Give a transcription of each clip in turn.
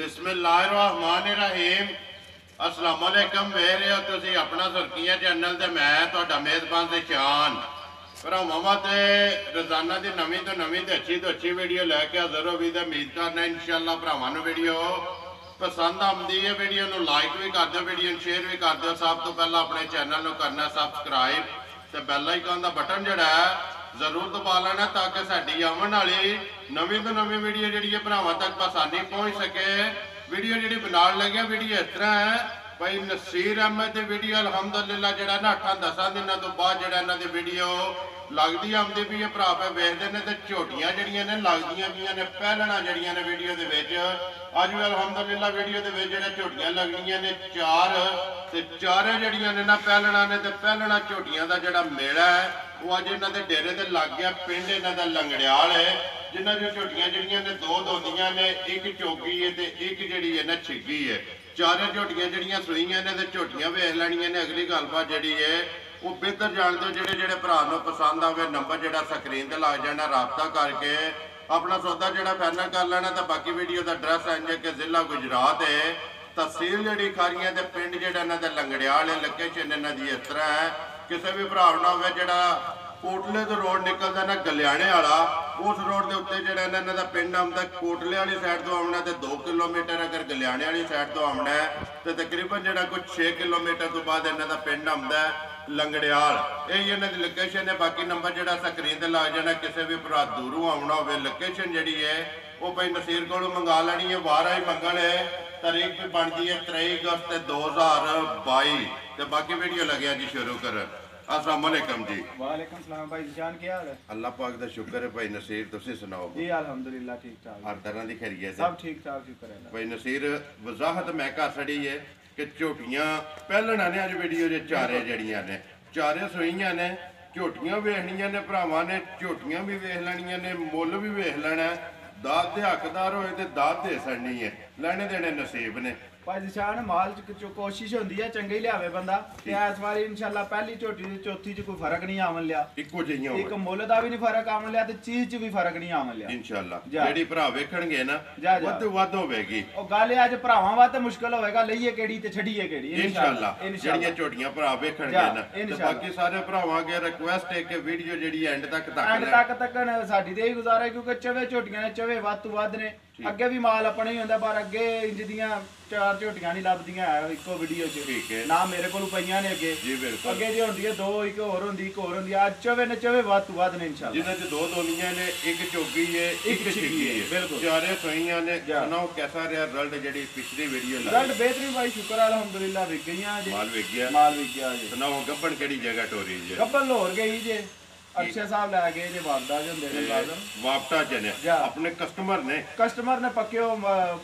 बिस्मिल्लाहिर्रहमानिर्रहीम अस्सलाम वालेकुम वेख रहे हो तुसी अपना सुर्खियां चैनल ते मैं तुहाडा मेज़बान ते शान भरावां ते रोजाना की नवीं तो नवीं ते अच्छी वीडियो लैके हाज़र हो भी उम्मीद करना इंशाअल्लाह भरावां नूं वीडियो पसंद आती है। वीडियो नूं लाइक भी कर दो, वीडियो नूं शेयर भी कर दो। सब तो पहला अपने चैनल नूं करना सबसक्राइब ते बैल आइकन का बटन जिहड़ा है जरूर दबा लेना ताकि साडी आवन वाली नवीं तो नवीं वीडियो जिहड़ी है भरावां तक आसानी पहुँच सके। वीडियो जी बना लगे वीडियो इस तरह है भाई नसीर अहमद की वीडियो अलहमदुलिल्लाह जो ना 8-10 दिनों तो बाद जो इन्हों की वीडियो लगती आती भी है भरा पे वेखते हैं तो झोटियां जड़ियां ने लगदियां भी ने पहलना जड़ियां ने वीडियो के अज भी अलहमदुलिल्लाह वीडियो के जो झोटियां लगनियां ने चारे जड़ियां ने ना पहलना ने तो पहलना झोटियां का जोड़ा मेला है वो अज इन्हों के डेरे के लग गया। पिंड इन्हों का लंगड़ियाल है जिन्हों जो झोटियां जड़ियां ने दो दोंदियां ने एक चौकी है तो एक जी है ना छिगी है। चारे झोटियां जड़ियां सुईयां ने तो झोटियां वेख लैनियां ने। अगली गलबात जी है वो बेहतर जानते हो जोड़े भरा पसंद आवे नंबर जो स्क्रीन पर लग जाना रबता करके अपना सौदा जो फाइनल कर लेना। तो बाकी वीडियो का एड्रैस इंज कि जिला गुजरात है तहसील जी खारियां तो पिंड जो इन्हों का लंगड़ियाल है। लोकेशन इन्हों की इस तरह है किसी भी भरा ना हो जो कोटले तो रोड निकलता ना गलियाने वाला उस रोड के उत्ते जो इन्हों का पिंड आता कोटले वाली साइड तो आना तो 2 किलोमीटर अगर गलियाने वाली साइड तो आना है तो तकरीबन जो कुछ 6 किलोमीटर तो बाद इन्हों का पिंड आता है लंगड़ियाल। यही इन्हों की लोकेशन है। बाकी नंबर जो स्क्रीन पर लग जाना किसी भी भरा दूरों आना हो लोकेशन जी है वो भाई नसीर को मंगा लेनी है। 12 मंगल है तारीख भी बनती है 23 अगस्त 2022। तो बाकी वीडियो लगे जी शुरू कर। अस्सलाम वालेकुम जी। वालेकुम सलाम भाई जान क्या हाल है? अल्लाह पाक दा शुक्र है भाई नसीर तुसी सुनाओ जी अल्हम्दुलिल्लाह ठीक ठाक हर तरह की खैरियत है सब ठीक ठाक शुक्र है भाई नसीर। वजाहत मैं कर छड़ी है कि झोटियां पहलना ने अज वीडियो जे चारे जड़ियां ने चारे सोईयां ने झोटियां वेखनियां ने भरावां ने झोटियां भी वेख लैनियां ने मुल भी वेख लेना। दाद दे हकदार होए ते दाद दे छड़नी है लैने देने नसीब ने। भाई जिशान माल च कोशिश होंदी है चंगे ही लियावे बंदा ते इस बारी इंशाल्लाह पहली झोटी ते चौथी च कोई फर्क नहीं आवन लिया। इक्को जिहियां एक मुल दा भी नहीं फर्क आवन लिया ते चीज च भी फर्क नहीं आवन लिया इंशाल्लाह। जेडी भरा वेखणगे ना वध होवेगी। ओ गल अज भरावां वास्ते मुश्किल होवेगा लईए केड़ी ते छड़ीए केड़ी इंशाल्लाह। जेड़ियां झोटियां भरा वेखणगे ना ते बाकी सारे भरावां अगे रिक्वेस्ट है कि वीडियो जेडी एंड तक तक साडी ते यही गुजारा है क्योंकि चवे झोटियां ने चवे वध तो वध ने अगे भी माल अपना ही होंदा पर अगे इंज दियां 4 झोटियां नहीं लभदियां है इको वीडियो च। ठीक है ना मेरे कोल पईयां ने अगे जी बिल्कुल अगे जो होंदी है 2 एक होर होंदी एक होर होंदी आज चवे ने चवे वध तो वध ने इंशाल्लाह। जिन्हां च 2 दोलियां ने एक चौकी है एक छिगी है बिल्कुल चारे सोईयां ने। सुनाओ कैसा रहा रिजल्ट जेडी पिछली वीडियो रिजल्ट बेहतरीन भाई शुक्र अल्हम्दुलिल्लाह विक गईयां जी माल विक गया जी। सुनाओ गब्बन केड़ी जगह टोरी जे? गब्बन लाहौर गई जे अक्षय साहब लै गए जे वापदा जो होंदे ने लाजम वापटा च ने अपने कस्टमर ने पक्के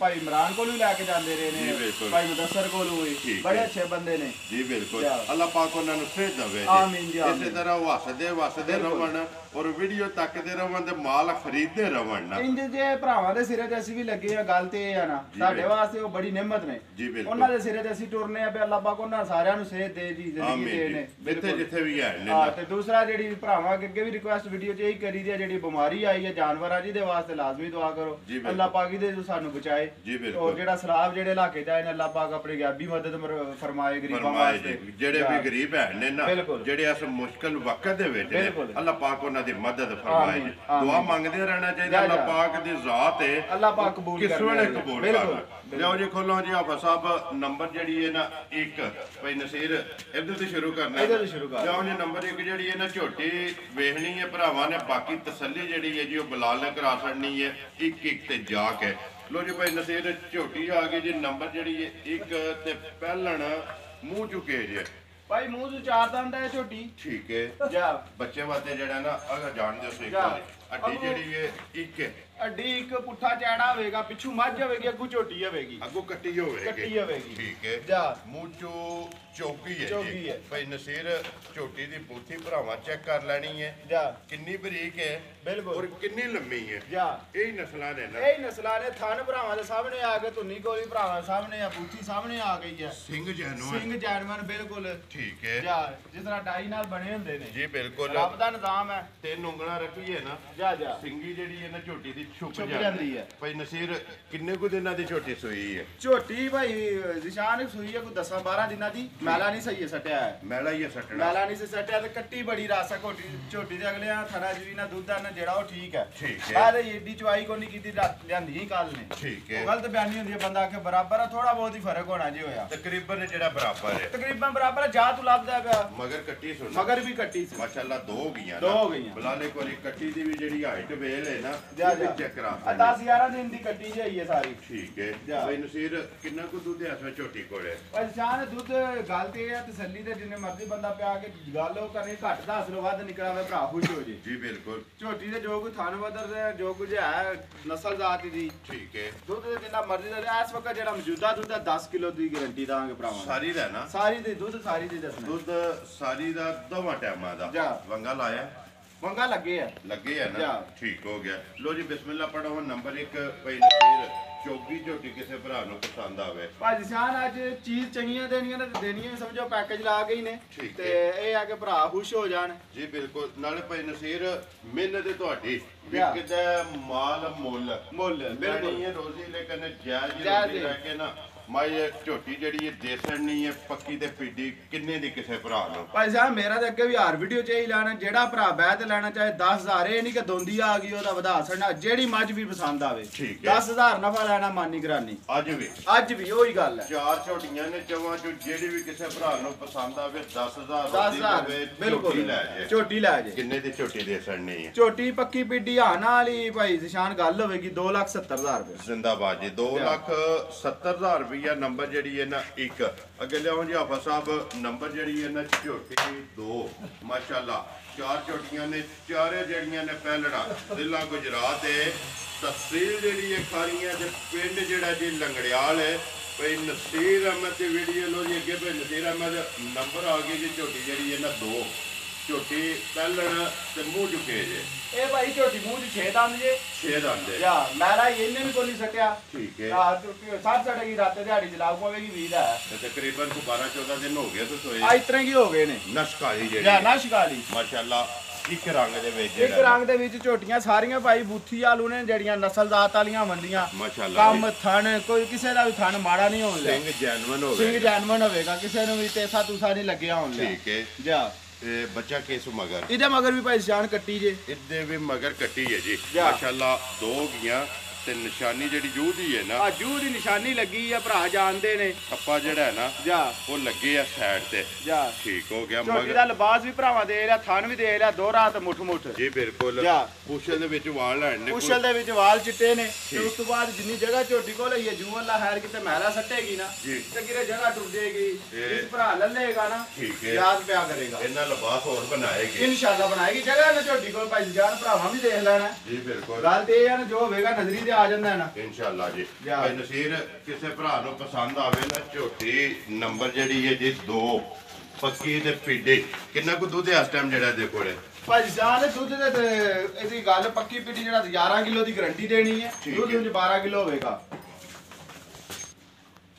भाई इमरान को भी लैके जाते रहे ने भाई मुदस्सर को भी बड़े अच्छे बंदे ने जी बिल्कुल। अल्लाह पाक उन्हां नूं सेहत देवे आमीन जी इसी तरह वो वसदे रहन और वीडियो तकदे रहन ते माल खरीदते रहन ना। इंज जे भरावां दे सिरे ते ਅਸੀਂ भी लगे आ गल ते है ना साडे वास्ते वो बड़ी नेमत ने जी बिल्कुल। उन्हां दे सिरे ते ਅਸੀਂ टुरने आ पे अल्लाह पाक उन्हां सारिਆਂ ਨੂੰ सेहत दे जी जिंदगी दे ने जिथे जिथे भी है ने। हां ते दूसरा जेडी भरावां अगे भी रिक्वेस्ट वीडियो च यही करी दी जेडी बीमारी आई है जानवरां जी दे वास्ते लाजमी दुआ करो अल्लाह पाक दे जो सानू बचाए और जेड़ा सलाब जेड़े इलाके जाए ने अल्लाह पाक अपनी गैबी मदद फरमाए गरीबां वास्ते जेड़े भी गरीब है ने ना जेड़े इस मुश्किल वक्त दे विच ने अल्लाह पाक उन्हां दी मदद फरमाए। दुआ मांगदे रहना चाहिए अल्लाह पाक दी जात है अल्लाह पाक कबूल करे किस वेले कबूल करे। लो जी खोलो जी आप साहब नंबर जेडी है ना एक भाई नसीर इधर से शुरू करना है इधर शुरू कर लो जी। नंबर 1 जेडी है ना झोटी वेखनी है भरावां ने बाकी तसल्ली जी है जी बिलाल ने करा छड़नी है एक एक ते जाक है। लो जी भाई नसीर झोटी आ गई जी नंबर जी है एक ते पहलण मुंह चुके जी भाई मुंह तो 4 दंद है झोटी ठीक है जा बच्चे वास्ते जड़ा ना अगर जान दो एक अड्डी जेड़ी है एक अड्डी एक पुट्ठा चैड़ा होएगा पिछू मझ होएगी अगू झोटी होएगी अगू कट्टी होएगी ठीक है जा मुंह चो चौकी है भाई नसीर झोटी दी बूथी भरावां चेक कर लेनी है जा कितनी बरीक है बिल्कुल और कितनी लंबी है जा यही नस्लां ने ना यही नस्लां ने थान भरावां दे सामने आ गए धुन्नी कोई भी भरावां सामने आ बूथी सामने आ गई है सिंह जैनवन बिल्कुल ठीक है जा जिस तरह डाई नाल बने हुंदे ने जी बिल्कुल रब दा निजाम है 3 उंगलां रखी है ना ਜਾ ਜਾ ਸਿੰਗੀ ਜਿਹੜੀ ਹੈ ਨਾ ਝੋਟੀ ਦੀ ਛੁਪ ਜਾਂਦੀ ਹੈ। ਭਾਈ ਨਸੀਰ ਕਿੰਨੇ ਕੁ ਦਿਨਾਂ ਦੀ ਝੋਟੀ ਸੂਈ ਹੈ? ਝੋਟੀ ਭਾਈ ਨਿਸ਼ਾਨ ਸੂਈ ਹੈ ਕੋਈ 10-12 ਦਿਨਾਂ ਦੀ। ਮੈਲਾ ਨਹੀਂ ਸਹੀ ਸਟਿਆ ਹੈ, ਮੈਲਾ ਹੀ ਸੱਟਣਾ, ਮੈਲਾ ਨਹੀਂ ਸਟਿਆ ਤੇ ਕੱਟੀ ਬੜੀ ਰਾਸਾ ਝੋਟੀ ਦੇ ਅਗਲੇ ਥਣਾ ਜੀ ਨਾ ਦੁੱਧ ਦਾ ਨਾ ਜਿਹੜਾ ਉਹ ਠੀਕ ਹੈ। ਠੀਕ ਹੈ। ਬਾਰੇ ਏਡੀ ਚਵਾਈ ਕੋ ਨਹੀਂ ਕੀਤੀ ਲਿਆਂਦੀ ਹੀ ਕੱਲ ਨੇ। ਠੀਕ ਹੈ। ਗਲਤ ਬਿਆਨੀ ਹੁੰਦੀ ਹੈ ਬੰਦਾ ਆਖੇ ਬਰਾਬਰ ਆ, ਥੋੜਾ ਬਹੁਤ ਹੀ ਫਰਕ ਹੋਣਾ ਜੀ ਹੋਇਆ। ਤਕਰੀਬਨ ਜਿਹੜਾ ਬਰਾਬਰ ਹੈ, ਤਕਰੀਬਨ ਬਰਾਬਰ ਹੈ। ਜਾ ਤੂੰ ਲੱਭਦਾ ਪਿਆ ਮਗਰ ਕੱਟੀ ਸੁਣ, ਮਗਰ ਵੀ ਕੱਟੀ ਸੀ ਮਾਸ਼ਾਅੱਲਾ ਦੋ ਹੋ ਗਈਆਂ, ਦੋ ਹੋ ਗਈਆਂ। ਬਲਾਲੇ ਕੋਲ ਕੱਟੀ ਦੀ ਵੀ ਜਿਹੜੀ ਹਾਈਟ ਵੇਲ ਹੈ ਨਾ ਜਾ ਜਾ ਚੈੱਕ ਕਰਾ 10-11 ਦਿਨ ਦੀ ਕੱਟੀ ਜਿਹੀ ਹੈ ਸਾਰੀ। ਠੀਕ ਹੈ। ਭਾਈ ਨਸੀਰ ਕਿੰਨਾ ਕੁ ਦੁੱਧ ਹੈ ਇਸ ਵਿੱਚ ਝੋਟੀ ਕੋਲੇ? ਪਰ ਜਾਨ ਦੁੱਧ ਗੱਲ ਤੇ ਇਹ ਤਸੱਲੀ ਤੇ ਜਿੰਨੇ ਮਰਜ਼ੀ ਬੰਦਾ ਪਿਆ ਕੇ ਗੱਲ ਉਹ ਕਰੇ, ਘੱਟ ਦੱਸ ਲੋ ਵੱਧ ਨਿਕਲਾਵੇ ਭਰਾ ਖੁਸ਼ ਹੋ ਜੇ। ਜੀ ਬਿਲਕੁਲ। ਝੋਟੀ ਦੇ ਜੋ ਕੋਈ ਥਣ ਵਦਰ ਦੇ ਜੋ ਕੁਝ ਹੈ ਨਸਲ ਜ਼ਾਤ ਦੀ। ਠੀਕ ਹੈ। ਦੁੱਧ ਦੇ ਜਿੰਨਾ ਮਰਜ਼ੀ ਦੇ ਇਸ ਵਕਤ ਜਿਹੜਾ ਮੌਜੂਦਾ ਦੁੱਧ ਹੈ 10 ਕਿਲੋ ਦੀ ਗਾਰੰਟੀ ਦਾਂਗੇ ਭਰਾਵਾਂ। ਸਾਰੀ ਦਾ ਨਾ? ਸਾਰੀ ਦੀ ਦੁੱਧ ਸਾਰੀ ਦੀ ਦੱਸਣਾ। ਦੁੱਧ ਸਾਰੀ ਦਾ ਦੋਵਾਂ ਟਾਈਮਾਂ ਦਾ। ਵੰਗਾ ਲਾਇਆ? ਵੰਗਾ ਲੱਗੇ ਆ ਨਾ? ਠੀਕ ਹੋ ਗਿਆ। ਲੋ ਜੀ ਬਿਸਮਿਲ੍ਲਾ ਪੜੋ। ਹੁਣ ਨੰਬਰ 1 ਭਾਈ ਨਸੀਰ ਚੋਗੀ ਝੋਟੀ ਕਿਸੇ ਭਰਾ ਨੂੰ ਪਸੰਦ ਆਵੇ, ਭਾਜੀ ਸ਼ਾਨ ਅੱਜ ਚੀਜ਼ ਚੰਗੀਆਂ ਦੇਣੀਆਂ ਨੇ, ਦੇਣੀਆਂ ਸਮਝੋ ਪੈਕੇਜ ਲਾ ਗਈ ਨੇ ਤੇ ਇਹ ਆ ਕਿ ਭਰਾ ਖੁਸ਼ ਹੋ ਜਾਣ। ਜੀ ਬਿਲਕੁਲ। ਨਾਲੇ ਭਾਈ ਨਸੀਰ ਮਿਹਨਤ ਤੁਹਾਡੀ ਵਿਕਦਾ ਮਾਲ ਮੁੱਲ ਬਿਲਕੁਲ ਰੋਜ਼ੀ ਲੇਕਿਨ ਜਾਇਜ਼ ਰੋਜ਼ੀ ਲੈ ਕੇ ਨਾ ਮਾਈ ਝੋਟੀ ਜਿਹੜੀ ਦੇਸਣ ਨਹੀਂ ਹੈ ਪੱਕੀ ਤੇ ਪੀਡੀ ਕਿੰਨੇ ਦੀ ਕਿਸੇ ਭਰਾ ਨੂੰ? ਭਾਈ ਸਾਹਿਬ ਮੇਰਾ ਤੇ ਅੱਗੇ ਵੀ ਹਰ ਵੀਡੀਓ 'ਚ ਹੀ ਲੈਣਾ, ਜਿਹੜਾ ਭਰਾ ਬਹਿ ਤੇ ਲੈਣਾ ਚਾਹੇ 10,000, ਇਹ ਨਹੀਂ ਕਿ ਦੋਂਦੀ ਆ ਗਈ ਉਹਦਾ ਵਧਾ ਛੱਡਣਾ, ਜਿਹੜੀ ਮੱਝ ਵੀ ਪਸੰਦ ਆਵੇ 10,000 ਨਫਾ ਲੈਣਾ ਮਾਨੀ ਕਰਾਨੀ। ਅੱਜ ਵੀ ਉਹੀ ਗੱਲ ਹੈ। 4 ਝੋਟੀਆਂ ਨੇ, ਚਵਾਂ ਚੋਂ ਜਿਹੜੀ ਵੀ ਕਿਸੇ ਭਰਾ ਨੂੰ ਪਸੰਦ ਆਵੇ 10,000 ਬਿਲਕੁਲ ਝੋਟੀ ਲੈ ਜੇ। ਕਿੰਨੇ ਦੀ ਝੋਟੀ ਦੇਸਣ ਨਹੀਂ ਹੈ? ਝੋਟੀ ਪੱਕੀ ਪੀਡੀ ਹਾਨਾ ਵਾਲੀ ਭਾਈ ਨਿਸ਼ਾਨ ਗੱਲ ਹੋਵੇਗੀ 2,70,000 ਰੁਪਏ। ਜ਼ਿੰਦਾਬਾਦ ਜੀ। 2,70,000 ਰੁਪਏ ਨੰਬਰ ਜਿਹੜੀ ਹੈ ਨਾ 1 ਅੱਗੇ ਲਿਆਓ ਜੀ ਆਫਾ ਸਾਹਿਬ। ਨੰਬਰ ਜਿਹੜੀ ਹੈ ਨਾ ਝੋਟੀ 2 ਮਾਸ਼ਾਅੱਲਾ 4 ਝੋਟੀਆਂ ਨੇ, ਚਾਰੇ ਜਿਹੜੀਆਂ ਨੇ ਪਹਿਲੜਾ ਜ਼ਿਲ੍ਹਾ ਗੁਜਰਾਤ ਹੈ, ਤਹਿਸੀਲ ਜਿਹੜੀ ਹੈ ਖਾਰੀਆਂ ਤੇ ਪਿੰਡ ਜਿਹੜਾ ਜੀ ਲੰਗੜਿਆਲ ਹੈ। ਭਾਈ ਨਸੀਰ ਅਹਿਮਦ ਦੀ ਵੀਡੀਓ ਲੋ ਜੀ ਅੱਗੇ। ਭਾਈ ਨਸੀਰ ਅਹਿਮਦ ਨੰਬਰ ਆ ਗਈ ਜੀ। ਝੋਟੀ ਜਿਹੜੀ ਹੈ ਨਾ 2 ਝੋਟੀ ਪਹਿਲਣ ਤੇ ਮੂੰਹ ਚੁੱਕੇ ਜੇ। ਇਹ ਭਾਈ ਝੋਟੀ ਮੂੰਹ 'ਚ 6 ਦੰਦ ਜੇ। 6 ਦੰਦ ਯਾ ਮੈਲਾ ਇਹਨੇ ਵੀ ਕੋਈ ਨਹੀਂ ਸਟਿਆ। ਠੀਕ ਹੈ। ਸਾਰ ਸੜੇਗੀ ਰਾਤ ਦਿਹਾੜੀ ਜਲਾਉ ਪਵੇਗੀ ਵੀਰ ਹੈ ਤੇ ਤਕਰੀਬਨ 12-14 ਦਿਨ ਹੋ ਗਏ ਤੇ ਸੋਏ ਆ ਇਤਨੇ ਕੀ ਹੋ ਗਏ ਨੇ। ਨਸ਼ਕਾਲੀ ਜਿਹੜੀ ਯਾ ਨਸ਼ਕਾਲੀ ਮਾਸ਼ਾਅੱਲਾ ਇੱਕ ਰੰਗ ਦੇ ਵਿੱਚ ਇੱਕ ਰੰਗ ਦੇ ਵਿੱਚ ਝੋਟੀਆਂ ਸਾਰੀਆਂ ਭਾਈ ਬੂਥੀ ਆਲੂ ਨੇ ਜਿਹੜੀਆਂ ਨਸਲਜ਼ਾਤ ਵਾਲੀਆਂ ਮੰਡੀਆਂ ਮਾਸ਼ਾਅੱਲਾ। ਕੰਮ ਥਣ ਕੋਈ ਕਿਸੇ ਦਾ ਵੀ ਥਣ ਮਾੜਾ ਨਹੀਂ ਹੋਣ ਲਿਆ। ਸਿੰਘ ਜੈਨੂਇਨ ਹੋਵੇ, ਸਿੰਘ ਜੈਨੂਇਨ ਹੋਵੇਗਾ, ਕਿਸੇ ਨੂੰ ਵੀ ਤੇਸਾ ਤੂਸਾ ਨਹੀਂ ਲੱਗਿਆ ਹੋਣ ਲਿਆ। ਠੀਕ ਹੈ। ਜਾ ਬੱਚਾ ਕਿਸ ਮਗਰ? ਇਹਦੇ ਮਗਰ ਵੀ ਭਾਈ ਜਾਨ ਕੱਟੀ ਜੇ। ਇਹਦੇ ਵੀ ਮਗਰ ਕੱਟੀ ਹੈ ਜੀ ਮਾਸ਼ਾਅੱਲਾ। 2 ਗੀਆਂ ਤੇ ਨਿਸ਼ਾਨੀ ਜਿਹੜੀ ਜੂਹ ਦੀ ਹੈ ਨਾ, ਆ ਜੂਹ ਦੀ ਨਿਸ਼ਾਨੀ ਲੱਗੀ ਆ, ਭਰਾ ਜਾਣਦੇ ਨੇ। ਅੱਪਾ ਜਿਹੜਾ ਹੈ ਨਾ ਜਾ ਉਹ ਲੱਗੇ ਆ ਸਾਈਡ ਤੇ। ਜਾ ਠੀਕ ਹੋ ਗਿਆ। ਝੋਟੀ ਦਾ ਲਿਬਾਸ ਵੀ ਭਰਾਵਾਂ ਦੇ ਰਿਹਾ, ਥਣ ਵੀ ਦੇ ਰਿਹਾ, ਦੋ ਰਾਤ ਮੁੱਠ ਮੁੱਠ। ਜੀ ਬਿਲਕੁਲ। ਪੁੱਛਲ ਦੇ ਵਿੱਚ ਵਾਲ ਲੈਣ ਨੇ, ਪੁੱਛਲ ਦੇ ਵਿੱਚ ਵਾਲ ਚਿੱਟੇ ਨੇ ਤੇ ਉਸ ਤੋਂ ਬਾਅਦ ਜਿੰਨੀ ਜਗ੍ਹਾ ਝੋਟੀ ਕੋਲ ਹੈ ਜੂ ਅੱਲਾ ਖੈਰ ਕਿਤੇ ਮਹਿਲਾ ਸੱਟੇਗੀ ਨਾ ਤੇ ਕਿਰੇ ਜਗ੍ਹਾ ਟੁੱਟ ਜਾਏਗੀ, ਇਸ ਭਰਾ ਲੱਲੇਗਾ ਨਾ ਯਾਦ ਪਿਆ ਕਰੇਗਾ। ਇਹਨਾਂ ਲਿਬਾਸ ਹੋਰ ਬਣਾਏਗੀ ਇਨਸ਼ਾਅੱਲਾ, ਬਣਾਏਗੀ ਜਗ੍ਹਾ ਨਾ ਝੋਟੀ ਕੋਲ ਭਾਈ ਜਾਨ ਭਰਾਵਾਂ ਵੀ ਦੇਖ ਲੈਣਾ। ਜੀ ਬਿਲਕੁਲ। ਗੱਲ ਤੇ ਇਹ ਹੈ ਨਾ ਜੋ ਹੋਵੇਗਾ ਨਜ਼ਰੀ ਤੇ ਆ ਜਾਂਦਾ ਹੈ ਨਾ ਇਨਸ਼ਾਅੱਲਾ ਜੀ। ਭਾਈ ਨਸੀਰ ਕਿਸੇ ਭਰਾ ਨੂੰ ਪਸੰਦ ਆਵੇ ਨਾ ਝੋਟੀ ਨੰਬਰ ਜਿਹੜੀ ਹੈ ਜੀ 2 ਪੱਕੀ ਤੇ ਪੀਡੀ ਕਿੰਨਾ ਕੁ ਦੁੱਧ ਹੈ ਇਸ ਟਾਈਮ ਜਿਹੜਾ ਇਹਦੇ ਕੋਲੇ? ਭਾਈ ਜਾਨ ਦੁੱਧ ਦੇ ਇਹਦੀ ਗੱਲ ਪੱਕੀ ਪੀਡੀ ਜਿਹੜਾ 11 ਕਿਲੋ ਦੀ ਗਾਰੰਟੀ ਦੇਣੀ ਹੈ, ਦੁੱਧ ਵਿੱਚ 12 ਕਿਲੋ ਹੋਵੇਗਾ।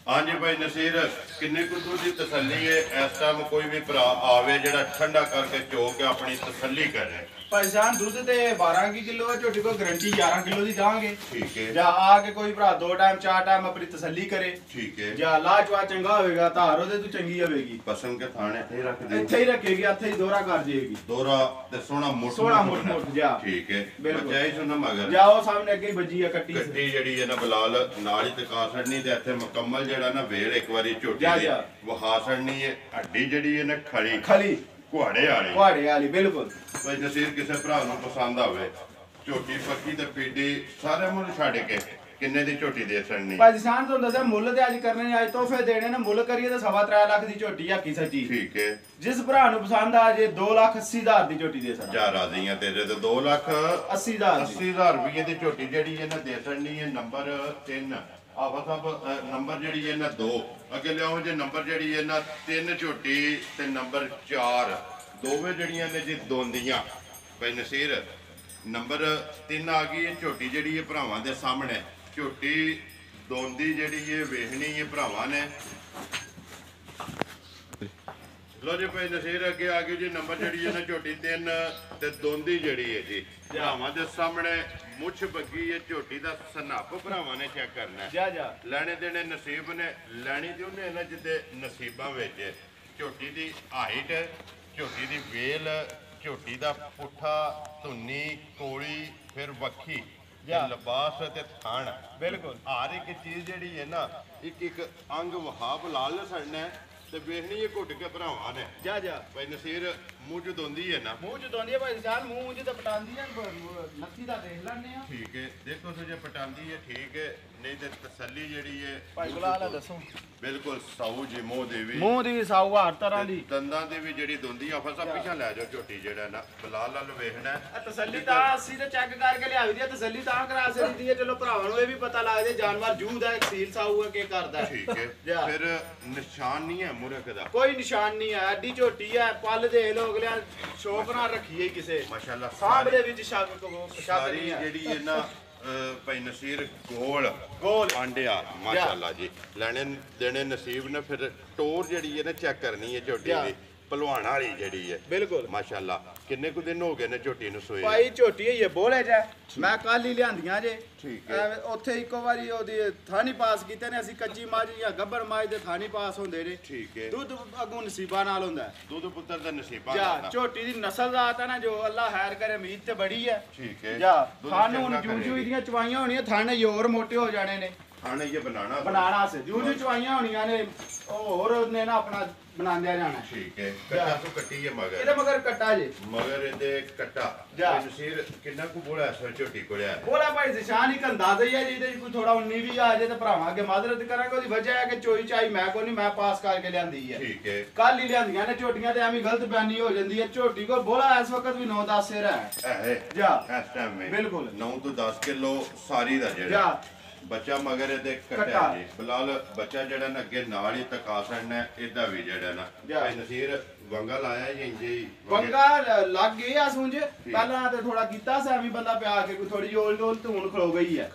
ਹਾਂਜੀ ਭਾਈ ਨਸੀਰ ਕਿੰਨੇ ਕੁ ਦੁੱਧ ਦੀ ਤਸੱਲੀ ਹੈ ਇਸ ਟਾਈਮ? ਕੋਈ ਵੀ ਭਰਾ ਆਵੇ ਜਿਹੜਾ ਠੰਡਾ ਕਰਕੇ ਚੋ ਕੇ ਆਪਣੀ ਤਸੱਲੀ ਕਰੇ। ਭਾਈ ਜਾਨ ਦੁੱਧ ਤੇ 12 ਕਿਲੋ ਹੈ, ਝੋਟੀ ਕੋ ਗਾਰੰਟੀ 11 ਕਿਲੋ ਦੀ ਦਾਂਗੇ। ਠੀਕ ਹੈ। ਜਾਂ ਆ ਕੇ ਕੋਈ ਭਰਾ 2 ਟਾਈਮ 4 ਟਾਈਮ ਆਪਣੀ ਤਸੱਲੀ ਕਰੇ। ਠੀਕ ਹੈ। ਜਾਂ ਲਾਜਵਾ ਚੰਗਾ ਹੋਵੇਗਾ ਧਾਰ ਉਹਦੇ ਤੋਂ ਚੰਗੀ ਹੋਵੇਗੀ। ਪਸੰਦ ਕੇ ਥਾਣੇ ਇੱਥੇ ਰੱਖ ਦੇ, ਇੱਥੇ ਹੀ ਰੱਖੇਗੀ, ਇੱਥੇ ਹੀ ਦੋਰਾ ਕਰ ਜੇਗੀ। ਦੋਰਾ ਤੇ ਸੋਹਣਾ ਮੁੱਠ ਮੁੱਠ ਜਾ। ਠੀਕ ਹੈ। ਬੱਚਾ ਹੀ ਸੁਣਾ ਮਗਰ ਜਾਓ ਸਾਹਮਣੇ ਅੱਗੇ ਵੱਜੀ ਆ ਕੱਟੀ ਜਿਹੜੀ ਹੈ ਨਾ ਬਲਾਲ ਨਾਲ ਹੀ ਟਿਕਾ ਛੜਨੀ ਤੇ ਇੱਥੇ ਮੁਕੰਮਲ ਜਿਹੜਾ ਨਾ ਵੇਲ ਇੱਕ ਵਾਰੀ ਝੋਟੀ ਦੀ ਵਹਾ ਛੜਨੀ ਹੈ। ਹੱਡੀ ਜਿਹੜੀ ਹੈ ਨਾ ਖਲੀ ਘੁਆੜੇ ਵਾਲੀ ਬਿਲਕੁਲ। ਭਾਈ ਨਸੀਰ ਕਿਸੇ ਭਰਾ ਨੂੰ ਪਸੰਦ ਆਵੇ ਝੋਟੀ ਪੱਕੀ ਤੇ ਪੀਡੀ ਸਾਰੇ ਮੁੱਲ ਛੱਡ ਕੇ ਕਿੰਨੇ ਦੀ ਝੋਟੀ ਦੇ ਛੜਨੀ? ਭਾਈ ਜਾਨ ਤੁਹਾਨੂੰ ਦੱਸਿਆ ਮੁੱਲ ਤੇ ਅੱਜ ਕਰਨੇ ਨੇ, ਅੱਜ ਤੋਹਫੇ ਦੇਣੇ ਨੇ। ਮੁੱਲ ਕਰੀਏ ਤਾਂ 3.25 ਲੱਖ ਦੀ ਝੋਟੀ ਆ ਕੀ ਸੱਚੀ। ਠੀਕ ਹੈ। ਜਿਸ ਭਰਾ ਨੂੰ ਪਸੰਦ ਆ ਜੇ 2,80,000 ਦੀ ਝੋਟੀ ਦੇ ਸਕਦਾ। ਜਾ ਰਾਜ਼ੀਆਂ ਤੇਰੇ ਤੇ 2,80,000 ਰੁਪਏ ਦੀ ਝੋਟੀ ਜਿਹੜੀ ਹੈ ਨਾ ਦੇ ਛੜਨੀ ਹੈ। ਨੰਬਰ 3 ਆਵਾ ਸਾਹਿਬ ਨੰਬਰ ਜਿਹੜੀ ਹੈ ਨਾ 2 ਅੱਗੇ ਲਿਆਓ ਜੇ ਨੰਬਰ ਜਿਹੜੀ ਹੈ ਨਾ 3 ਝੋਟੀ ਤੇ ਨੰਬਰ 4 ਦੋਵੇਂ ਜਿਹੜੀਆਂ ਨੇ ਜੀ ਦੋਂਦੀਆਂ। ਭਾਈ ਨਸੀਰ ਨੰਬਰ 3 ਆ ਗਈ ਹੈ ਝੋਟੀ ਜਿਹੜੀ ਹੈ ਭਰਾਵਾਂ ਦੇ ਸਾਹਮਣੇ। ਝੋਟੀ ਦੋਂਦੀ ਜਿਹੜੀ ਹੈ ਵੇਖਣੀ ਹੈ ਭਰਾਵਾਂ ਨੇ। ਲੋ ਜੀ ਭਾਈ ਨਸੀਰ ਅੱਗੇ ਆ ਗਈ ਜੀ ਨੰਬਰ ਜਿਹੜੀ ਹੈ ਨਾ ਝੋਟੀ 3 ਤੇ ਦੋਂਦੀ ਜਿਹੜੀ ਹੈ ਜੀ ਭਰਾਵਾਂ ਦੇ ਸਾਹਮਣੇ ਮੁੱਛ ਬੱਗੀ ਹੈ ਝੋਟੀ ਦਾ ਸਨੱਪ ਭਰਾਵਾਂ ਨੇ ਚੈੱਕ ਕਰਨਾ ਜਾ ਲੈਣੇ ਦੇਣੇ ਨਸੀਬ ਨੇ ਲੈਣੀ ਤੇ ਉਹਨੇ ਨਾ ਜਿੱਦੇ ਨਸੀਬਾਂ ਵਿੱਚ ਝੋਟੀ ਦੀ ਹਾਈਟ ਝੋਟੀ ਦੀ ਵੇਲ ਝੋਟੀ ਦਾ ਪੁੱਠਾ ਧੁੰਨੀ ਕੋਲੀ ਫਿਰ ਵੱਖੀ ਲਿਬਾਸ ਤੇ ਥਣ ਬਿਲਕੁਲ ਹਰ ਇੱਕ ਚੀਜ਼ ਜਿਹੜੀ ਹੈ ਨਾ ਇੱਕ ਅੰਗ ਵਹਾਬ ਲਾਲ ਸੜਨਾ ਤੇ ਵੇਖਣੀ ਇਹ ਘੁੱਟ ਕੇ ਭਰਾਵਾਂ ਨੇ ਜਾ ਭਾਈ ਨਸੀਰ ਮੂੰਹ ਚ ਦੋਂਦੀ ਹੈ ਨਾ ਮੂੰਹ ਚ ਦੋਂਦੀ ਹੈ ਭਾਈ ਸਾਹਿਬ ਮੂੰਹ ਚ ਤਾਂ ਪਟਾਉਂਦੀ ਹੈ ਨੱਥੀ ਦਾ ਦੇਖ ਲੈਣੇ ਆ ਠੀਕ ਹੈ ਦੇਖੋ ਜੇ ਪਟਾਉਂਦੀ ਹੈ ਠੀਕ ਹੈ ਨਹੀਂ ਤੇ ਤਸੱਲੀ ਜਿਹੜੀ ਹੈ ਭਾਈ ਗੁਲਾਲ ਦੱਸੋ ਬਿਲਕੁਲ ਸਾਊ ਜੀ ਮੂੰਹ ਦੀ ਵੀ ਸਾਊ ਹਰ ਤਰ੍ਹਾਂ ਦੀ ਦੰਦਾਂ ਦੀ ਵੀ ਜਿਹੜੀ ਦੋਂਦੀ ਆ ਫਸਾ ਪਿੱਛਾ ਲੈ ਜਾਓ ਝੋਟੀ ਜਿਹੜਾ ਨਾ ਬਲਾਲ ਨਾਲ ਵੇਖਣਾ ਤਸੱਲੀ ਤਾਂ ਅਸੀਂ ਤੇ ਚੈੱਕ ਕਰਕੇ ਲਿਆਵੀ ਦੀ ਤਸੱਲੀ ਤਾਂ ਕਰਾ ਸਕਦੀ ਹੈ ਚਲੋ ਭਰਾਵਾਂ ਨੂੰ ਇਹ ਵੀ ਪਤਾ ਲੱਗ ਜਾਏ ਜਾਨਵਰ ਜੂਦ ਹੈ ਸੀਲ ਸਾਊ ਹੈ ਕੀ ਕਰਦਾ ਠੀਕ ਹੈ ਫਿਰ ਨਿਸ਼ਾਨ ਨਹੀਂ ਹੈ ਮੁਰਕ ਦਾ ਕੋਈ ਨਿਸ਼ਾਨ ਨਹੀਂ ਹੈ ਐਡੀ ਝੋਟੀ ਹੈ ਪੱਲ ਦੇ ਲੋਕ ਲਿਆ ਸ਼ੌਕ ਨਾਲ ਰੱਖੀਏ ਕਿਸੇ ਮਾਸ਼ਾਅੱਲਾ ਸਾਹਬ ਦੇ ਵਿੱਚ ਸ਼ੱਕ ਸਾਰੀ ਜਿਹੜੀ ਹੈ ਨਾ ਭਾਈ ਨਸੀਰ ਗੋਲ ਆਂਡਿਆ ਮਾਸ਼ਾਅੱਲਾ ਜੀ ਲੈਣੇ ਦੇਣੇ ਨਸੀਬ ਨੇ ਫਿਰ ਟੋਰ ਜਿਹੜੀ ਹੈ ਨਾ ਚੈੱਕ ਕਰਨੀ ਹੈ ਝੋਟੀ ਦੀ ਭਲਵਾਨ ਵਾਲੀ ਜਿਹੜੀ ਹੈ ਬਿਲਕੁਲ ਮਾਸ਼ਾਅੱਲਾ ਕਿੰਨੇ ਕੁ ਦਿਨ ਹੋ ਗਏ ਨੇ ਝੋਟੀ ਨੂੰ ਸੋਏ ਭਾਈ ਝੋਟੀ ਹੀ ਬੋਲੇ ਜਾ ਮੈਂ ਕੱਲ ਹੀ ਲਿਆਂਦੀਆਂ ਜੇ ਠੀਕ ਹੈ ਉੱਥੇ ਇੱਕੋ ਵਾਰੀ ਉਹਦੀ ਥਾਣੀ ਪਾਸ ਕੀਤੇ ਨੇ ਅਸੀਂ ਕੱਚੀ ਮਾਝ ਜਾਂ ਗੱਬਰ ਮਾਝ ਦੇ ਥਾਣੀ ਪਾਸ ਹੁੰਦੇ ਨੇ ਠੀਕ ਹੈ ਦੁੱਧ ਅਗੂ ਨਸੀਬਾਂ ਨਾਲ ਹੁੰਦਾ ਦੁੱਧ ਪੁੱਤਰ ਦਾ ਨਸੀਬਾਂ ਜਾ ਝੋਟੀ ਦੀ ਨਸਲ ਜ਼ਾਤ ਹੈ ਨਾ ਜੋ ਅੱਲਾ ਖੈਰ ਕਰੇ ਉਮੀਦ ਤੇ ਬੜੀ ਹੈ ਠੀਕ ਹੈ ਜਾ ਥਾਨੂੰ ਹੁਣ ਜੂਜੂ ਦੀਆਂ ਚਵਾਈਆਂ ਹੋਣੀਆਂ ਥਾਣੇ ਹੋਰ ਮੋਟੇ ਹੋ ਜਾਣੇ ਨੇ ਖਾਣੇ ਇਹ ਬਣਾਣਾ ਸੇ ਜੂਜੂ ਚਵਾਈਆਂ ਹੋਣੀਆਂ ਨੇ ਉਹ ਹੋਰ ਨੇ ਨਾ ਆਪਣਾ ਬਣਾਉਂਦਿਆ ਜਾਣਾ ਠੀਕ ਹੈ ਕੱਟਾ ਤੋਂ ਕੱਟੀ ਹੈ ਮਗਰ ਇਹਦੇ ਮਗਰ ਕੱਟਾ ਜੇ ਮਗਰ ਇਹਦੇ ਕੱਟਾ ਨਸੀਰ ਕਿੰਨਾ ਕੁ ਬੋਲਾ ਸਰ ਝੋਟੀ ਕੋਲਿਆ ਬੋਲਾ ਭਾਈ ਨਿਸ਼ਾਨ ਹੀ ਅੰਦਾਜ਼ਾ ਹੀ ਹੈ ਜੀ ਇਹਦੇ ਕੋਈ ਥੋੜਾ 19 ਵੀ ਆ ਜੇ ਤੇ ਭਰਾਵਾਂ ਅੱਗੇ ਮਾਜ਼ਰਤ ਕਰਾਂਗੇ ਉਹਦੀ ਵਜ੍ਹਾ ਹੈ ਕਿ ਚੋਈ ਚਾਈ ਮੈਂ ਕੋਈ ਨਹੀਂ ਮੈਂ ਪਾਸ ਕਰਕੇ ਲਿਆਂਦੀ ਹੈ ਠੀਕ ਹੈ ਕੱਲ ਹੀ ਲਿਆਂਦੀਆਂ ਨੇ ਝੋਟੀਆਂ ਤੇ ਐਵੇਂ ਗਲਤ ਬਿਆਨੀ ਹੋ ਜਾਂਦੀ ਹੈ ਝੋਟੀ ਕੋਲ ਬੋਲਾ ਇਸ ਵਕਤ ਵੀ 9-10 ਸਿਰ ਹੈ ਜਾ ਇਸ ਟਾਈਮ ਵਿੱਚ ਬਿਲਕੁਲ 9 ਤੋਂ 10 ਕਿਲੋ ਸਾਰੀ ਦਾ ਜਿਹੜਾ ਬੱਚਾ ਮਗਰ ਇਹਦੇ ਕੱਟਿਆ ਜੀ ਫਿਲਹਾਲ ਬੱਚਾ ਜਿਹੜਾ ਨਾ ਅੱਗੇ ਨਾਲ ਹੀ ਤਕਾ ਸੜਨਾ ਇਹਦਾ ਵੀ ਜਿਹੜਾ ਨਾ ਭਾਈ ਨਸੀਰ ਵੰਗਾ ਲਾਇਆ ਜੀ ਇੰਜੇ ਵੰਗਾ ਲੱਗ ਗਈ ਆ ਸੂੰਝ ਪਹਿਲਾਂ ਤੇ ਥੋੜਾ ਕੀਤਾ ਸੀ ਐਵੇਂ ਬੰਦਾ ਪਿਆ ਕੇ ਕੋਈ ਥੋੜੀ ਓਲ ਧੂਣ ਖਲੋ ਗਈ ਹੈ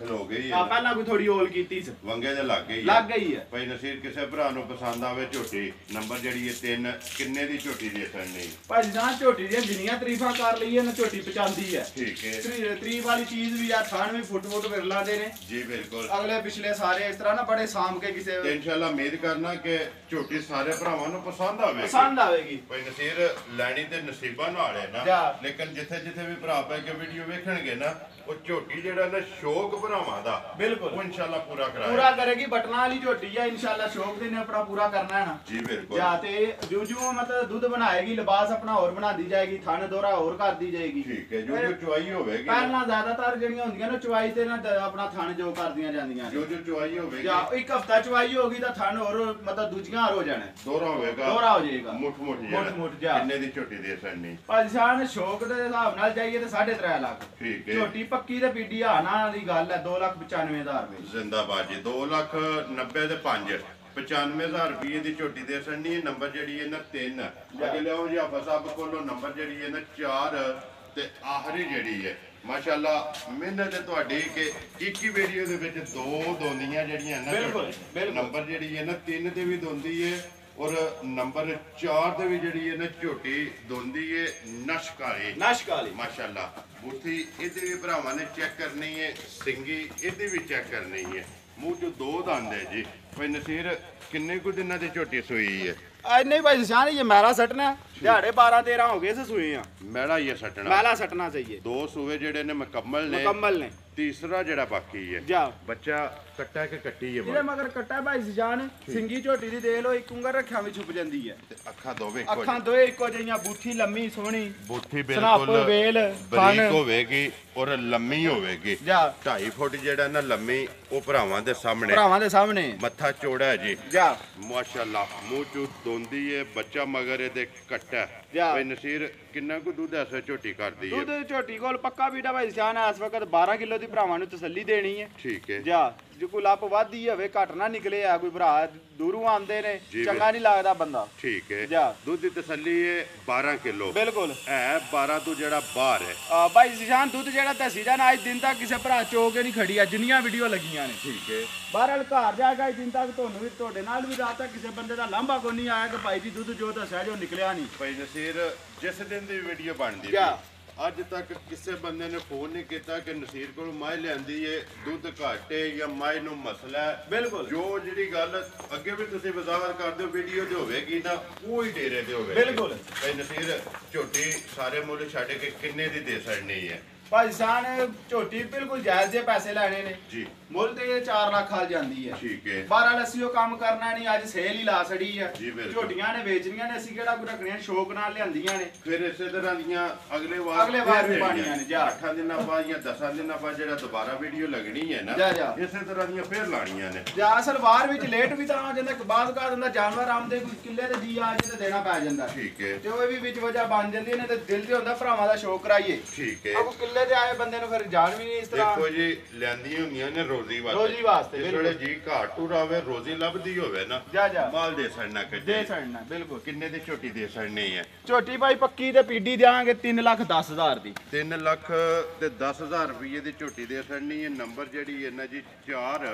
ਆ ਪਹਿਲਾਂ ਕੋਈ ਥੋੜੀ ਓਲ ਕੀਤੀ ਸੀ ਵੰਗੇ ਦੇ ਲੱਗ ਗਈ ਹੈ ਭਾਈ ਨਸੀਰ ਕਿਸੇ ਭਰਾ ਨੂੰ ਪਸੰਦ ਆਵੇ ਝੋਟੀ ਨੰਬਰ ਜਿਹੜੀ ਹੈ 3 ਕਿੰਨੇ ਦੀ ਝੋਟੀ ਦੇ ਸੜਨੀ ਭਾਈ ਜਾਨ ਝੋਟੀ ਦੀਆਂ ਜਿੰਨੀਆਂ ਤਾਰੀਫਾਂ ਕਰ ਲਈਏ ਨਾ ਝੋਟੀ ਪਚਾਂਦੀ ਹੈ ਠੀਕ ਹੈ ਤਾਰੀਫ ਵਾਲੀ ਚੀਜ਼ ਵੀ ਆ ਥਾਣ ਵੀ ਫੁੱਟ ਵਿਰਲਾ ਦੇ ਨੇ ਜੀ ਬਿਲਕੁਲ ਅਗਲੇ ਪਿਛਲੇ ਸਾਰੇ ਇਸ ਤਰ੍ਹਾਂ ਨਾ ਬੜੇ ਸਾਂਭ ਕੇ ਕਿਸੇ ਇਨਸ਼ਾਅੱਲਾ ਉਮੀਦ ਕਰਨਾ ਕਿ ਝੋਟੀ ਸਾਰੇ ਭਰਾਵਾਂ ਨੂੰ ਪਸੰਦ ਆਵੇਗੀ ਭਾਈ ਨਸੀਰ ਲੈਣੀ ਤੇ ਨਸੀਬਾਂ ਨਾਲ ਹੈ ਨਾ ਲੇਕਿਨ ਜਿੱਥੇ ਜਿੱਥੇ ਵੀ ਭਰਾ ਪੈ ਕੇ ਵੀਡੀਓ ਵੇਖਣਗੇ ਨਾ ਉਹ ਝੋਟੀ ਜਿਹੜਾ ਨਾ ਸ਼ੌਕ ਭਰਾਵਾਂ ਦਾ ਬਿਲਕੁਲ ਉਹ ਇਨਸ਼ਾਅੱਲਾ ਪੂਰਾ ਕਰੇਗੀ ਬਟਨਾਂ ਵਾਲੀ ਝੋਟੀ ਹੈ ਇਨਸ਼ਾਅੱਲਾ ਸ਼ੌਕ ਦੇ ਨੇ ਆਪਣਾ ਪੂਰਾ ਕਰਨਾ ਹੈ ਨਾ ਜੀ ਬਿਲਕੁਲ ਜਾਂ ਤੇ ਜੂਜੂ ਮਤਲਬ ਦੁੱਧ ਬਣਾਏਗੀ ਲਿਬਾਸ ਆਪਣਾ ਹੋਰ ਬਣਾਦੀ ਜਾਏਗੀ ਥਣ ਦੋਰਾ ਹੋਰ ਕਰਦੀ ਜਾਏਗੀ ਠੀਕ ਹੈ ਜੋ ਚੁਆਈ ਹੋਵੇਗੀ ਪਹਿਲਾਂ ਜ਼ਿਆਦਾਤਰ ਜਿਹੜੀਆਂ ਹੁੰਦੀਆਂ ਨੇ ਚੁਆਈ ਤੇ ਨਾ ਆਪਣਾ ਥਣ ਜੋ ਕਰਦੀਆਂ ਜਾਂਦੀਆਂ ਜੋ ਚੁਆਈ ਹੋਵੇਗੀ ਜਾਂ ਇੱਕ ਹਫਤਾ ਚੁਆਈ ਹੋਗੀ ਤਾਂ ਥਣ ਹੋਰ ਮਤਲਬ ਦੂਜੀਆਂ ਹੋਰ ਹੋ ਜਾਣਾ ਦੋਰਾ ਹੋ ਜਾਏਗਾ ਮੁੱਠ ਜਾ ਕਿੰਨੇ ਦੀ ਝੋਟੀ ਦੇ ਸੜਨੀ ਭਾਜੀ ਸਾਹਿਬ ਸ਼ੌਕ ਦੇ ਹਿਸਾਬ ਨਾਲ ਜਾਈਏ ਤੇ 3.5 ਲੱਖ ਠੀਕ ਹੈ ਝੋਟੀ ਪੱਕੀ ਤੇ ਪੀਡੀ ਹਾਨਾ ਦੀ ਗੱਲ ਹੈ 2,95,000 ਰੁਪਏ ਜ਼ਿੰਦਾਬਾਦ ਜੀ 2,90,000 ਤੇ 5 95,000 ਰੁਪਏ ਦੀ ਝੋਟੀ ਦੇ ਸੜਨੀ ਨੰਬਰ ਜਿਹੜੀ ਹੈ ਨਾ 3 ਅੱਗੇ ਲਿਆਓ ਜੀ ਆਫਾ ਸਾਹਿਬ ਕੋਲੋਂ ਨੰਬਰ ਜਿਹੜੀ ਹੈ ਨਾ 4 ਤੇ ਆਖਰੀ ਜਿਹੜੀ ਹੈ ਮਾਸ਼ਾਅੱਲਾ ਮਿਹਨਤ ਹੈ ਤੁਹਾਡੀ ਕਿ ਇੱਕ ਹੀ ਵੀਡੀਓ ਦੇ ਵਿੱਚ 2 ਦੋਂਦੀਆਂ ਜਿਹੜੀਆਂ ਨਾ ਬਿਲਕੁਲ ਨੰਬਰ ਜਿਹੜੀ ਹੈ ਨਾ 3 ਤੇ ਵੀ ਦੋਂਦੀ ਹੈ ਔਰ ਨੰਬਰ 4 ਤੇ ਵੀ ਜਿਹੜੀ ਹੈ ਨਾ ਝੋਟੀ ਦੋਂਦੀ ਹੈ ਨਸ਼ਕਾਲੀ ਮਾਸ਼ਾਅੱਲਾ ਬੁੱਥੀ ਇਹਦੇ ਵੀ ਭਰਾਵਾਂ ਨੇ ਚੈੱਕ ਕਰਨੀ ਹੈ ਸਿੰਗੀ ਇਹਦੀ ਵੀ ਚੈੱਕ ਕਰਨੀ ਹੈ ਮੂੰਹ ਚ 2 ਦੰਦ ਹੈ ਜੀ ਭਾਈ ਨਸੀਰ ਕਿੰਨੇ ਕੁ ਦਿਨਾਂ ਦੀ ਝੋਟੀ ਸੋਈ ਹੈ ਨਹੀਂ ਭਾਈ ਨਿਸ਼ਾਨ ਇਹ ਮੈਲਾ ਸੱਟਣਾ ਦਿਹਾੜੇ 12-13 ਹੋ ਗਏ ਸੂਏ ਆ ਮੈਲਾ ਹੀ ਸੱਟਣਾ ਮੈਲਾ ਸੱਟਣਾ ਚਾਹੀਏ 2 ਸੂਏ ਜਿਹੜੇ ਨੇ ਮੁਕੰਮਲ ਨੇ ਤੀਸਰਾ ਜਿਹੜਾ ਬਾਕੀ ਹੈ ਜਾ ਬੱਚਾ ਕੱਟਾ ਕੇ ਕੱਟੀ ਹੈ ਇਹਦੇ ਮਗਰ ਕੱਟਾ ਭਾਈ ਜਾਨ ਸਿੰਗੀ ਝੋਟੀ ਦੀ ਦੇਖ ਲੋ ਇੱਕ ਉਂਗਲ ਰੱਖਿਆ ਵੀ ਛੁਪ ਜਾਂਦੀ ਹੈ ਤੇ ਅੱਖਾਂ ਦੋਵੇਂ ਇੱਕੋ ਜਿਹੀਆਂ ਬੂਥੀ ਲੰਮੀ ਸੋਹਣੀ ਬੂਥੀ ਬਿਲਕੁਲ ਵੇਲ ਬਰੀਕ ਹੋਵੇਗੀ ਔਰ ਲੰਮੀ ਹੋਵੇਗੀ ਜਾ 2.5 ਫੁੱਟ ਜਿਹੜਾ ਨਾ ਲੰਮੀ ਉਹ ਭਰਾਵਾਂ ਦੇ ਸਾਹਮਣੇ ਮੱਥਾ ਚੌੜਾ ਹੈ ਜੀ ਜਾ ਮਾਸ਼ਾਅੱਲਾ ਮੂੰਹ ਚੂ ਦੋਂਦੀ ਹੈ ਬੱਚਾ ਮਗਰ ਇਹਦੇ ਕੱਟਾ ਭਾਈ ਨਸੀਰ ਕਿੰਨਾ ਕੁ ਦੁੱਧ ਐਸਾ ਝੋਟੀ ਕਰਦੀ ਹੈ ਦੁੱਧ ਝੋਟੀ ਕੋਲ ਪੱਕਾ ਬੀਟਾ ਭਾਈ ਜਾਨ ਇਸ ਵਕਤ 12 ਕਿਲੋ ਦੀ ਭਰਾਵਾਂ ਨੂੰ ਤਸੱਲੀ ਦੇਣੀ ਹੈ ਠੀਕ ਹੈ ਜਾ ਜੇ ਕੋਈ ਲੱਪ ਵੱਧਦੀ ਹੋਵੇ ਘਟ ਨਾ ਨਿਕਲੇ ਆ ਕੋਈ ਭਰਾ ਦੂਰੋਂ ਆਉਂਦੇ ਨੇ ਚੰਗਾ ਨਹੀਂ ਲੱਗਦਾ ਬੰਦਾ ਠੀਕ ਹੈ ਜਾ ਦੁੱਧ ਦੀ ਤਸੱਲੀ ਹੈ 12 ਕਿਲੋ ਬਿਲਕੁਲ ਹੈ 12 ਤੋਂ ਜਿਹੜਾ ਬਾਹਰ ਹੈ ਬਾਈ ਜਿਸ਼ਾਨ ਦੁੱਧ ਜਿਹੜਾ ਦੱਸੀ ਜਾਣਾ ਅੱਜ ਦਿਨ ਤੱਕ ਕਿਸੇ ਭਰਾ ਚੋਕ ਨਹੀਂ ਖੜੀ ਆ ਜਿੰਨੀਆਂ ਵੀਡੀਓ ਲੱਗੀਆਂ ਨੇ ਠੀਕ ਹੈ ਬਾਹਰ ਘਰ ਜਾਏਗਾ ਅੱਜ ਦਿਨ ਤੱਕ ਤੁਹਾਨੂੰ ਵੀ ਤੁਹਾਡੇ ਨਾਲ ਵੀ ਰਾਤ ਤੱਕ ਕਿਸੇ ਬੰਦੇ ਦਾ ਲਾਂਭਾ ਕੋਈ ਨਹੀਂ ਆਇਆ ਕਿ ਭਾਈ ਜੀ ਦੁੱਧ ਜੋ ਦੱਸਿਆ ਜੋ ਨਿਕਲਿਆ ਨਹੀਂ ਭਾਈ ਨਸੀਰ ਜਿਸ ਦਿਨ ਦੀ ਵੀਡੀਓ ਬਣਦੀ ਕਿਆ? ਅੱਜ ਤੱਕ ਕਿਸੇ ਬੰਦੇ ਨੇ ਫੋਨ ਨਹੀਂ ਕੀਤਾ ਕਿ ਨਸੀਰ ਕੋਲ ਮਾਈ ਲਿਆਂਦੀ ਏ ਦੁੱਧ ਘਾਟੇ ਜਾਂ ਮਾਈ ਨੂੰ ਮਸਲਾ ਹੈ ਬਿਲਕੁਲ ਜੋ ਜਿਹੜੀ ਗੱਲ ਅੱਗੇ ਵੀ ਤੁਸੀਂ ਵਜ਼ਾਹਰ ਕਰਦੇ ਹੋ ਵੀਡੀਓ ਤੇ ਹੋਵੇਗੀ ਨਾ ਉਹ ਹੀ ਡੇਰੇ ਤੇ ਹੋਵੇ ਬਿਲਕੁਲ ਭਾਈ ਨਸੀਰ ਝੋਟੀ ਸਾਰੇ ਮੁੱਲ ਛੱਡ ਕੇ ਕਿੰਨੇ ਦੀ ਦੇ ਛੱਡਣੀ ਹੈ ਭਾਈ ਸਾਨ ਝੋਟੀ ਬਿਲਕੁਲ ਜਾਇਜ਼ ਦੇ ਪੈਸੇ ਲੈਣੇ ਨੇ ਜੀ ਮੁੱਲ ਤੇ 4 ਲੱਖ ਹਾਲ ਜਾਂਦੀ ਹੈ ਠੀਕ ਹੈ 12 ਲੱਸੀ ਉਹ ਕੰਮ ਕਰਨਾ ਨਹੀਂ ਅੱਜ ਸੇਲ ਹੀ ਲਾ ਛੜੀ ਆ ਜੀ ਬਿਲਕੁਲ ਝੋਟੀਆਂ ਨੇ ਵੇਚਣੀਆਂ ਨੇ ਅਸੀਂ ਕਿਹੜਾ ਕੋਈ ਰੱਖਣੀਆਂ ਸ਼ੌਕ ਨਾਲ ਲਿਆਂਦੀਆਂ ਨੇ ਫਿਰ ਇਸੇ ਤਰ੍ਹਾਂ ਦੀਆਂ ਅਗਲੇ ਵਾਰ ਵੀ ਪਾਣੀਆਂ ਨੇ ਜਾ 8 ਦਿਨਾਂ ਬਾਅਦ ਜਾਂ 10 ਦਿਨਾਂ ਬਾਅਦ ਜਿਹੜਾ ਦੁਬਾਰਾ ਵੀਡੀਓ ਲੱਗਣੀ ਹੈ ਨਾ ਜਾ ਇਸੇ ਤਰ੍ਹਾਂ ਦੀਆਂ ਫੇਰ ਲਾਣੀਆਂ ਨੇ ਜਾਂ ਅਸਲ ਵਾਰ ਵਿੱਚ ਲੇਟ ਵੀ ਤਾਂ ਆ ਜਾਂਦਾ ਕਿ ਬਾਅਦ ਕਾ ਦਿੰਦਾ ਜਾਨਵਰ ਆਮਦੇ ਕੋਈ ਕਿੱਲੇ ਤੇ ਜੀ ਆ ਜੇ ਤੇ ਦੇਣਾ ਪੈ ਜਾਂਦਾ ਠੀਕ ਹੈ ਤੇ ਉਹ ਵੀ ਵਿੱਚ ਵਜ੍ਹਾ ਬਣ ਜਾਂਦੀ ਨੇ ਤੇ ਦਿਲ ਤੇ ਹੁੰਦਾ ਭਰਾਵਾਂ ਦਾ ਸ਼ੌਕ ਕਰਾਈਏ ਠੀਕ ਹੈ ਆਹ ਕੋਈ ਕਿੱਲੇ ਤੇ ਆਏ ਬੰਦੇ ਨੂੰ ਫਿਰ ਜਾਣ ਵੀ ਨਹੀਂ ਇਸ ਤਰ੍ਹਾਂ ਦੇਖੋ ਜੀ ਲੈਂਦੀਆਂ ਹੁੰਦੀਆਂ ਨੇ ਰੋਜ਼ੀ ਰੋਜ਼ੀ ਵਾਸਤੇ, ਜਿਸ ਵੇਲੇ ਜੀ ਘਾਟ ਟੂਰ ਆਵੇ ਰੋਜ਼ੀ ਲੱਭਦੀ ਹੋਵੇ ਨਾ ਜਾ ਮਾਲ ਦੇ ਸੜਨਾ ਕੱਢੇ ਦੇ ਛੱਡਣਾ ਬਿਲਕੁਲ ਕਿੰਨੇ ਦੀ ਝੋਟੀ ਦੇ ਸੜਨੀ ਹੈ ਝੋਟੀ ਭਾਈ ਪੱਕੀ ਤੇ ਪੀਡੀ ਦਿਆਂਗੇ 3,10,000 ਦੀ 3 ਲੱਖ ਤੇ 10,000 ਰੁਪਏ ਦੀ ਝੋਟੀ ਦੇ ਸੜਨੀ ਹੈ ਨੰਬਰ ਜਿਹੜੀ ਹੈ ਨਾ ਜੀ 4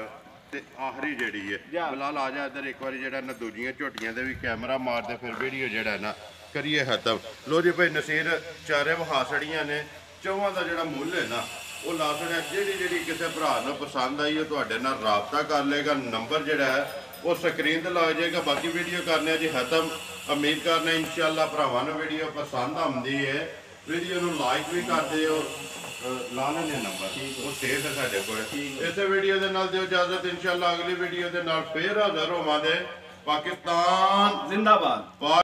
ਤੇ ਆਖਰੀ ਜਿਹੜੀ ਹੈ ਜਾ। ਬਲਾਲ ਆ ਜਾ ਇੱਧਰ ਇੱਕ ਵਾਰੀ ਜਿਹੜਾ ਨਾ ਦੂਜੀਆਂ ਝੋਟੀਆਂ ਦੇ ਵੀ ਕੈਮਰਾ ਮਾਰਦੇ ਫਿਰ ਵੀਡੀਓ ਜਿਹੜਾ ਨਾ ਕਰੀਏ ਖਤਮ ਲੋ ਜੀ ਭਾਈ ਨਸੀਰ ਚਾਰੇ ਵਹਾ ਸੜੀਆਂ ਨੇ ਚੌਵਾਂ ਦਾ ਜਿਹੜਾ ਮੁੱਲ ਹੈ ਨਾ ਉਹ ਲਾ ਸੜਿਆ ਜਿਹੜੀ ਕਿਸੇ ਭਰਾ ਨੂੰ ਪਸੰਦ ਆਈ ਉਹ ਤੁਹਾਡੇ ਨਾਲ ਰਾਬਤਾ ਕਰ ਲੇਗਾ ਨੰਬਰ ਜਿਹੜਾ ਹੈ ਉਹ ਸਕਰੀਨ ਤੇ ਲੱਗ ਜਾਏਗਾ ਬਾਕੀ ਵੀਡੀਓ ਕਰਨੇ ਆ ਜੀ ਖਤਮ ਉਮੀਦ ਕਰਨਾ ਇਨਸ਼ਾਅੱਲਾ ਭਰਾਵਾਂ ਨੂੰ ਵੀਡੀਓ ਪਸੰਦ ਆਉਂਦੀ ਹੈ ਵੀਡੀਓ ਨੂੰ ਲਾਈਕ ਵੀ ਕਰ ਦਿਓ ਲਾ ਲੈਣੇ ਨੰਬਰ ਉਹ ਸੇਵ ਹੈ ਸਾਡੇ ਕੋਲ ਇਸੇ ਵੀਡੀਓ ਦੇ ਨਾਲ ਦਿਓ ਇਜਾਜ਼ਤ ਇਨਸ਼ਾਅੱਲਾ ਅਗਲੀ ਵੀਡੀਓ ਦੇ ਨਾਲ ਫੇਰ ਹਾਜ਼ਰ ਹੋਵਾਂਗੇ ਪਾਕਿਸਤਾਨ ਜ਼ਿੰਦਾਬਾਦ